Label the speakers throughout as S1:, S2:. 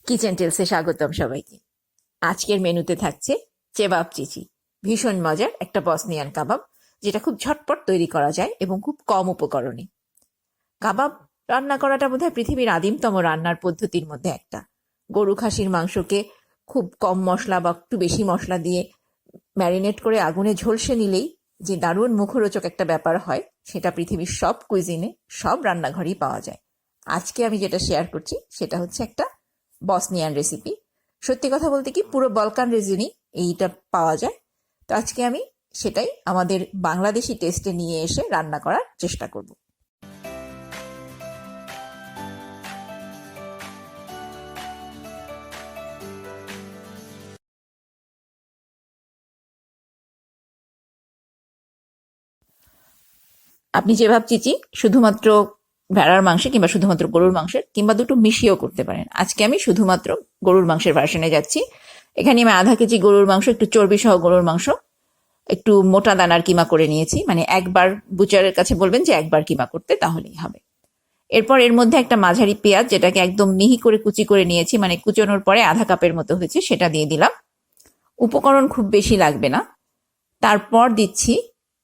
S1: Kitchen টেলসে স্বাগতম সবাইকে। আজকের মেনুতে থাকছে চেভাপচিচি, ভীষণ মজার একটা বসনিয়ান কাবাব, যেটা খুব ঝটপট তৈরি করা যায় এবং খুব কম উপকরণে। কাবাব রান্না করাটা বোধহয় পৃথিবীর আদিমতম রান্নার পদ্ধতির মধ্যে একটা। গরু খাসির মাংসকে খুব কম মশলা বা একটু বেশি মশলা দিয়ে ম্যারিনেট করে আগুনে ঝলসে নিলেই যে দারুণ মুখরোচক একটা ব্যাপার হয়, সেটা পৃথিবীর সব কুইজিনে, সব রান্নাঘরেই পাওয়া যায়। আজকে আমি যেটা শেয়ার করছি সেটা হচ্ছে একটা বসনিয়ান রেসিপি। সত্যি কথা বলতে কি, পুরো বলকান রিজনই এইটা পাওয়া যায়। তো আজকে আমি সেটাই আমাদের বাংলাদেশি টেস্টে নিয়ে এসে রান্না করার চেষ্টা করব। আপনি চেভাপচিচি শুধুমাত্র ভেড়ার মাংসে কিংবা শুধুমাত্র গরুর মাংসের কিংবা দুটো মিশিয়েও করতে পারেন। আজকে আমি শুধুমাত্র গরুর মাংসের ভার্সনে যাচ্ছি। এখানে আমি আধা কেজি গরুর মাংস, একটু চর্বি সহ গরুর মাংস, একটু মোটা দানার কিমা করে নিয়েছি। মানে একবার বুচারের কাছে বলবেন যে একবার কিমা করতে, তাহলেই হবে। এরপর এর মধ্যে একটা মাঝারি পেঁয়াজ, যেটাকে একদম মিহি করে কুচি করে নিয়েছি, মানে কুচোনোর পরে আধা কাপের মতো হয়েছে, সেটা দিয়ে দিলাম। উপকরণ খুব বেশি লাগবে না। তারপর দিচ্ছি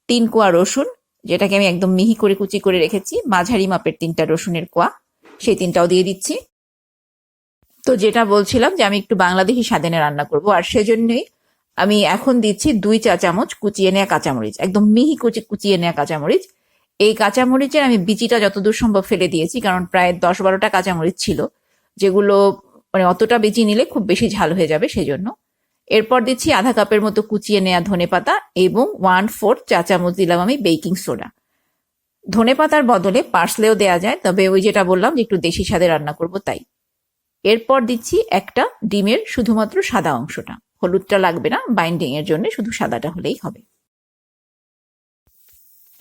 S1: 3 কোয়া রসুন, যেটাকে আমি একদম মিহি করে কুচি করে রেখেছি। মাঝারি মাপের 3টা রসুনের কোয়া, সেই 3টাও দিয়ে দিচ্ছি। তো যেটা বলছিলাম যে আমি একটু বাংলাদেশি স্বাদে রান্না করব, আর সেজন্যই আমি এখন দিচ্ছি 2 চা চামচ কুচিয়ে নেওয়া কাঁচামরিচ, একদম মিহি কুচিয়ে নেওয়া কাঁচামরিচ। এই কাঁচামরিচের আমি বিচিটা যতদূর সম্ভব ফেলে দিয়েছি, কারণ প্রায় 10-12টা কাঁচামরিচ ছিল, যেগুলো মানে অতটা বিচি নিলে খুব বেশি ঝাল হয়ে যাবে, সেজন্য। এরপর দিচ্ছি আধা কাপের মতো কুচিয়ে নেওয়া ধনেপাতা এবং 1/4 চা চামচ দিলাম আমি বেকিং সোডা। ধনেপাতার বদলে পার্সলেও দেয়া যায়, তবে ওই যেটা বললাম যে একটু দেশি স্বাদে রান্না করব, তাই। এরপর দিচ্ছি একটা ডিমের শুধুমাত্র সাদা অংশটা, হলুদটা লাগবে না বাইন্ডিং এর জন্য, শুধু সাদাটা হলেই হবে।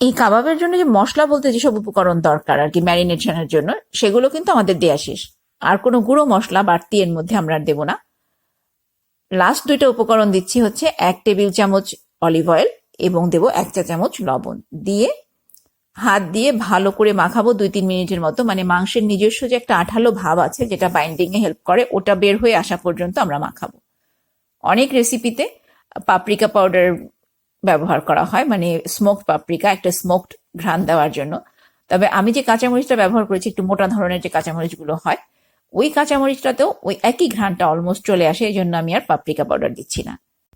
S1: এই কাবাবের জন্য যে মশলা বলতে যেসব উপকরণ দরকার আর কি ম্যারিনেশনের জন্য, সেগুলো কিন্তু আমাদের দেয়া শেষ। আর কোনো গুঁড়ো মশলা বাড়তি এর মধ্যে আমরা আর দেবো না। লাস্ট 2টা উপকরণ দিচ্ছি হচ্ছে 1 টেবিল চামচ অলিভ অয়েল এবং দেবো 1 চা চামচ লবণ দিয়ে হাত দিয়ে ভালো করে মাখাবো 2-3 মিনিটের মতো। মানে মাংসের নিজস্ব যে একটা আঠালো ভাব আছে, যেটা বাইন্ডিং এ হেল্প করে, ওটা বের হয়ে আসা পর্যন্ত আমরা মাখাবো। অনেক রেসিপিতে পাপরিকা পাউডার ব্যবহার করা হয়, মানে স্মোকড পাপরিকা, একটা স্মোকড ঘ্রাণ দেওয়ার জন্য। তবে আমি যে কাঁচামরিচটা ব্যবহার করেছি, একটু মোটা ধরনের যে কাঁচামরিচগুলো হয়, ওই কাঁচামরিচটাতেও ওই একই ঘ্রাণটা অলমোস্ট চলে আসে, এই জন্য আমি আর পাপরিকা পাউডার দিচ্ছি না।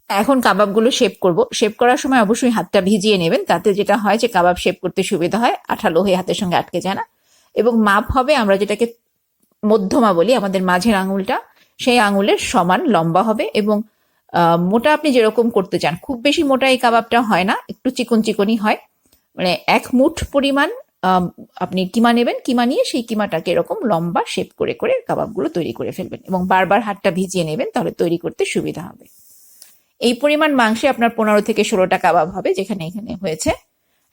S1: এখন কাবাবগুলো শেপ করব। শেপ করার সময় অবশ্যই হাতটা ভিজিয়ে নেবেন, তাতে যেটা হয় যে কাবাব শেপ করতে সুবিধা হয়, আঠালো হয়ে হাতের সঙ্গে আটকে যায় না। এবং মাপ হবে, আমরা যেটাকে মধ্যমা বলি, আমাদের মাঝের আঙুলটা সেই আঙুলের সমান লম্বা হবে। এবং মোটা আপনি যেরকম করতে চান, খুব বেশি মোটা এই কাবাবটা হয় না, একটু চিকন চিকনই হয়। মানে 1 মুঠ পরিমাণ আপনি কিমা নেবেন, কিমা নিয়ে সেই কিমাটাকে এরকম লম্বা শেপ করে করে কাবাবগুলো তৈরি করে ফেলবেন এবং বারবার হাতটা ভিজিয়ে নেবেন, তাহলে তৈরি করতে সুবিধা হবে। এই পরিমাণ মাংসে আপনার 15 থেকে 16টা কাবাব হবে, যেখানে এখানে হয়েছে।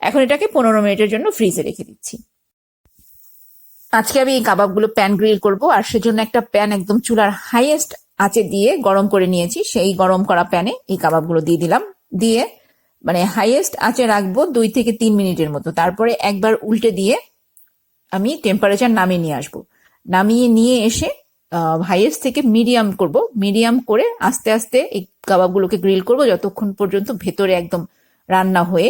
S1: এখন এটাকে 15 মিনিটের জন্য ফ্রিজে রেখে দিচ্ছি। আজকে আমি এই কাবাবগুলো প্যান গ্রিল করব, আর সেজন্য একটা প্যান একদম চুলার হাইয়েস্ট আঁচে দিয়ে গরম করে নিয়েছি। সেই গরম করা প্যানে এই কাবাবগুলো দিয়ে দিলাম, দিয়ে মানে হাইয়েস্ট আঁচে রাখবো 2 থেকে 3 মিনিটের মতো। তারপরে একবার উল্টে দিয়ে আমি টেম্পারেচার নামিয়ে নিয়ে আসবো। নামিয়ে নিয়ে এসে হাইয়েস্ট থেকে মিডিয়াম করব, মিডিয়াম করে আস্তে আস্তে এই কাবাবগুলোকে গ্রিল করব, যতক্ষণ পর্যন্ত ভেতরে একদম রান্না হয়ে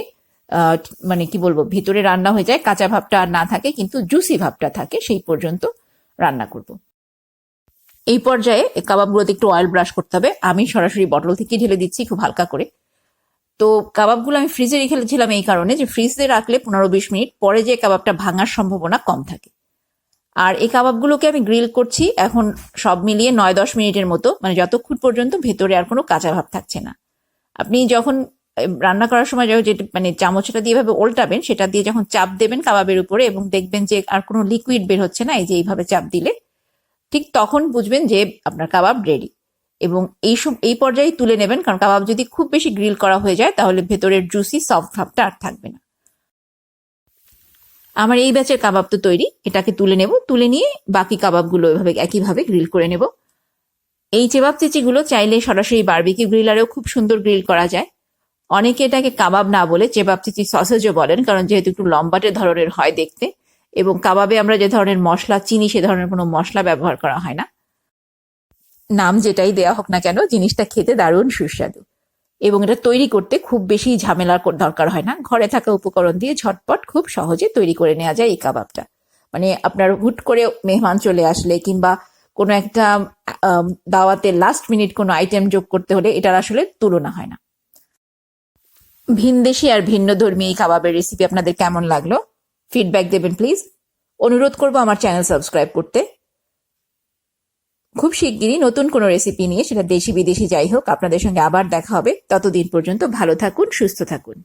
S1: মানে কি বলবো, ভেতরে রান্না হয়ে যায়, কাঁচা ভাবটা আর না থাকে, কিন্তু জুসি ভাবটা থাকে, সেই পর্যন্ত রান্না করব। এই পর্যায়ে কাবাবগুলোতে একটু অয়েল ব্রাশ করতে হবে। আমি সরাসরি বটল থেকে ঢেলে দিচ্ছি খুব হালকা করে। তো কাবাবগুলো আমি ফ্রিজে রেখেছিলাম এই কারণে যে ফ্রিজে রাখলে 15-20 মিনিট পরে যে কাবাবটা ভাঙার সম্ভাবনা কম থাকে। আর এই কাবাবগুলোকে আমি গ্রিল করছি এখন সব মিলিয়ে 9-10 মিনিটের মতো, মানে যতক্ষণ পর্যন্ত ভেতরে আর কোনো কাঁচা ভাব থাকছে না। আপনি যখন রান্না করার সময় যে মানে চামচটা দিয়ে এভাবে উল্টাবেন, সেটা দিয়ে যখন চাপ দেবেন কাবাবের উপরে এবং দেখবেন যে আর কোনো লিকুইড বের হচ্ছে না, এই যে এইভাবে চাপ দিলে, ঠিক তখন বুঝবেন যে আপনার কাবাব রেডি। এবং এই পর্যায়ে তুলে নেবেন, কারণ কাবাব যদি খুব বেশি গ্রিল করা হয়ে যায়, তাহলে ভেতরের জুসি সফট ভাবটা আর থাকবে না। আমার এই ব্যাচের কাবাব তো তৈরি, এটাকে তুলে নেব। তুলে নিয়ে বাকি কাবাবগুলো এভাবে একইভাবে গ্রিল করে নেব। এই চেভাপচিচিগুলো চাইলে সরাসরি বারবিকিউ গ্রিলারেও খুব সুন্দর গ্রিল করা যায়। অনেকে এটাকে কাবাব না বলে চেভাপচিচি সসেজও বলেন, কারণ যেহেতু একটু লম্বাটে ধরনের হয় দেখতে, এবং কাবাবে আমরা যে ধরনের মশলা চিনি সে ধরনের কোনো মশলা ব্যবহার করা হয় না। নাম যেটাই দেয়া হোক না কেন, জিনিসটা খেতে দারুণ সুস্বাদু এবং এটা তৈরি করতে খুব বেশি ঝামেলার দরকার হয় না। ঘরে থাকা উপকরণ দিয়ে ঝটপট খুব সহজে তৈরি করে নেওয়া যায় এই কাবাবটা। মানে আপনার হুট করে মেহমান চলে আসলে কিংবা কোনো একটা দাওয়াতে লাস্ট মিনিট কোনো আইটেম যোগ করতে হলে এটার আসলে তুলনা হয় না। ভিনদেশি আর ভিন্ন ধর্মী এই কাবাবের রেসিপি আপনাদের কেমন লাগলো ফিডব্যাক দেবেন প্লিজ। অনুরোধ করবো আমার চ্যানেল সাবস্ক্রাইব করতে। খুব শিগগিরই নতুন কোনো রেসিপি নিয়ে, সেটা দেশি বিদেশি যাই হোক, আপনাদের সঙ্গে আবার দেখা হবে। ততদিন পর্যন্ত ভালো থাকুন, সুস্থ থাকুন।